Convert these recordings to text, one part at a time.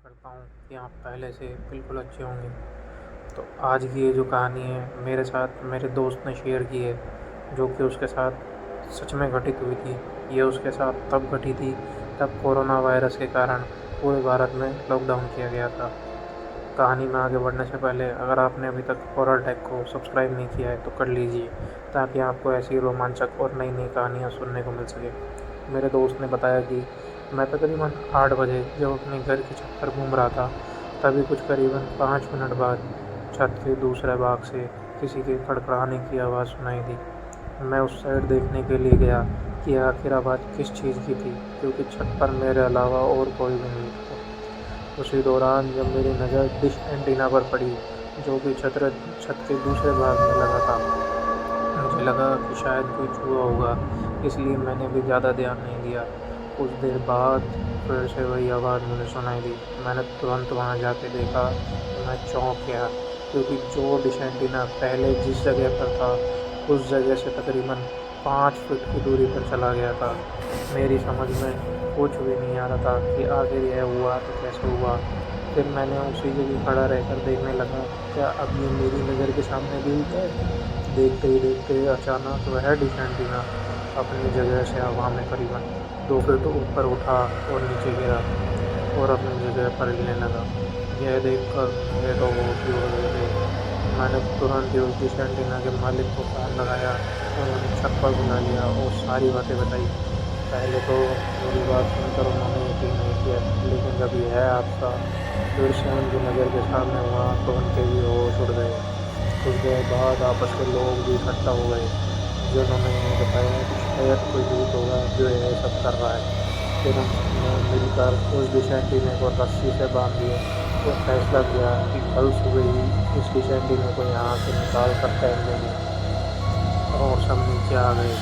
करता हूँ कि आप पहले से बिल्कुल अच्छे होंगे। तो आज की ये जो कहानी है मेरे साथ मेरे दोस्त ने शेयर की है, जो कि उसके साथ सच में घटित हुई थी। ये उसके साथ तब घटी थी तब कोरोना वायरस के कारण पूरे भारत में लॉकडाउन किया गया था। कहानी में आगे बढ़ने से पहले अगर आपने अभी तक हॉरर टेक को सब्सक्राइब नहीं किया है तो कर लीजिए, ताकि आपको ऐसी रोमांचक और नई नई कहानियाँ सुनने को मिल सके। मेरे दोस्त ने बताया कि मैं तकरीबन 8 बजे जब अपने घर की छत पर घूम रहा था, तभी कुछ करीबन 5 मिनट बाद छत के दूसरे भाग से किसी के खड़खड़ाने की आवाज़ सुनाई दी। मैं उस साइड देखने के लिए गया कि आखिर आवाज़ किस चीज़ की थी, क्योंकि छत पर मेरे अलावा और कोई भी नहीं था। उसी दौरान जब मेरी नज़र डिश एंटीना पर पड़ी, जो कि छत के दूसरे भाग में लगा था, मुझे लगा कि शायद कोई छुआ होगा, इसलिए मैंने भी ज़्यादा ध्यान नहीं दिया। कुछ देर बाद फिर से वही आवाज़ मुझे सुनाई दी। मैंने तुरंत वहाँ जाके देखा तो मैं चौंक गया, क्योंकि जो डिश एंटीना पहले जिस जगह पर था, उस जगह से तकरीबन 5 फीट की दूरी पर चला गया था। मेरी समझ में कुछ भी नहीं आ रहा था कि आखिर यह हुआ तो कैसे हुआ। फिर मैंने उसी जगह खड़ा रहकर देखने लगा, क्या अब ये मेरी नज़र के सामने भी होता है? देखते ही देखते अचानक वह डिश एंटीना अपनी जगह से हवा में करीबन 2 फीट ऊपर उठा और नीचे गिरा और अपनी जगह पर हिलने लगा। यह देखकर मेरे तो होश ही उड़ गए थे। मैंने तुरंत ही उस डिश एंटीना के मालिक को फ़ोन लगाया और उन्हें छत पर बुला लिया और सारी बातें बताई। पहले तो मेरी बात सुनकर उन्होंने यकीन नहीं किया, लेकिन जब यह हादसा फिर से उनकी नज़र के सामने हुआ तो उनके भी होश उड़ गए। कुछ देर बाद आपस के लोग भी इकट्ठा हो गए, जिन्होंने ये बताया कि शायद कोई भूत होगा जो यह सब कर रहा है। फिर हम सबने मिलकर उस डिश एंटीने को रस्सी से बांध दिए और फैसला किया कि कल सुबह ही इस डिश एंटीने को यहाँ से निकाल कर फेंक देंगे। और सब नीचे आ गए।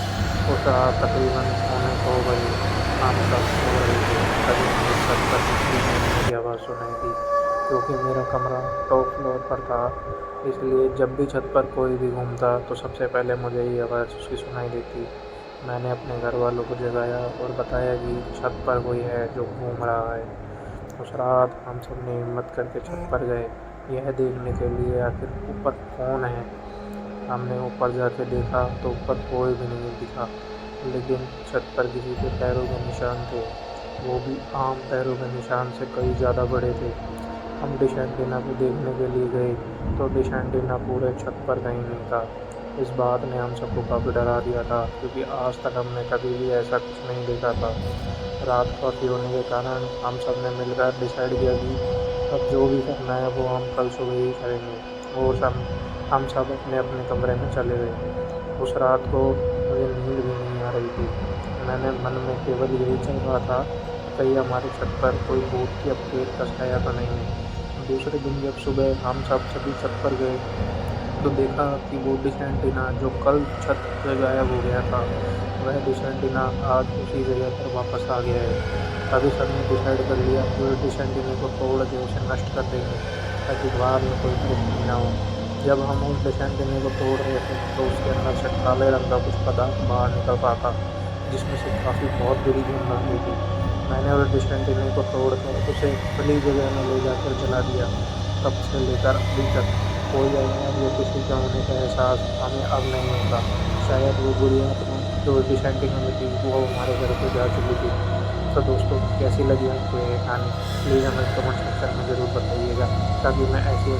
उस रात तकरीबन पौने 2 बजे हम सब सो रहे थे, तभी मुझे छत पर किसी घूमने की आवाज़ सुनाई दी। क्योंकि मेरा कमरा टॉप फ्लोर पर था, इसलिए जब भी छत पर कोई भी घूमता तो सबसे पहले मुझे ही आवाज़ उसकी सुनाई देती। मैंने अपने घर वालों को जगाया और बताया कि छत पर कोई है जो घूम रहा है। उस रात हम सब ने हिम्मत करके छत पर गए, यह देखने के लिए आखिर ऊपर कौन है। हमने ऊपर जाके देखा तो ऊपर कोई भी नहीं दिखा, लेकिन छत पर किसी के पैरों के निशान थे, वो भी आम पैरों के निशान से कई ज़्यादा बड़े थे। हम डिश एंटीना को देखने के लिए गए तो डिश एंटीना पूरे छत पर कहीं नहीं था। इस बात ने हम सबको काफ़ी डरा दिया था, क्योंकि आज तक हमने कभी भी ऐसा कुछ नहीं देखा था। रात काफ़ी होने के कारण हम सब ने मिलकर डिसाइड किया कि अब जो भी करना है वो हम कल सुबह ही करेंगे, और हम सब अपने अपने कमरे में चले गए। उस रात को मुझे नींद भी नहीं आ रही थी। मैंने मन में केवल यही चल रहा था कि कहीं हमारी छत पर कोई भूत या प्रेत का साया तो नहीं है। दूसरे दिन जब सुबह हम सब सभी छत पर गए तो देखा कि वो डिश एंटीना जो कल छत से गायब हो गया था, वह डिश एंटीना आज उसी जगह पर वापस आ गया है। तभी सबने डिसाइड कर लिया कि उस डिश एंटीने को तोड़ के उसे नष्ट कर देंगे, ताकि बाद में कोई परेशानी ना हो। जब हम उस डिश एंटीने को तोड़ रहे थे तो उसके अंदर से काले रंग का कुछ पदार्थ बाहर निकल रहा था, जिसमें से काफ़ी बहुत बुरी गंध आ रही थी। मैंने उस डिश एंटीने को तोड़कर उसे खुली जगह में ले जाकर जला दिया। तब से लेकर अभी तक कोई आवाज़ या किसी का होने का एहसास हमें अब नहीं होता। शायद वो बुरी आत्मा जो डिश एंटीना में थी वो हमारे घर पे जा चुकी थी। तो दोस्तों, कैसी लगी आपको ये कहानी? प्लीज़ हमें कमेंट सेक्शन में ज़रूर बताइएगा, ताकि मैं ऐसी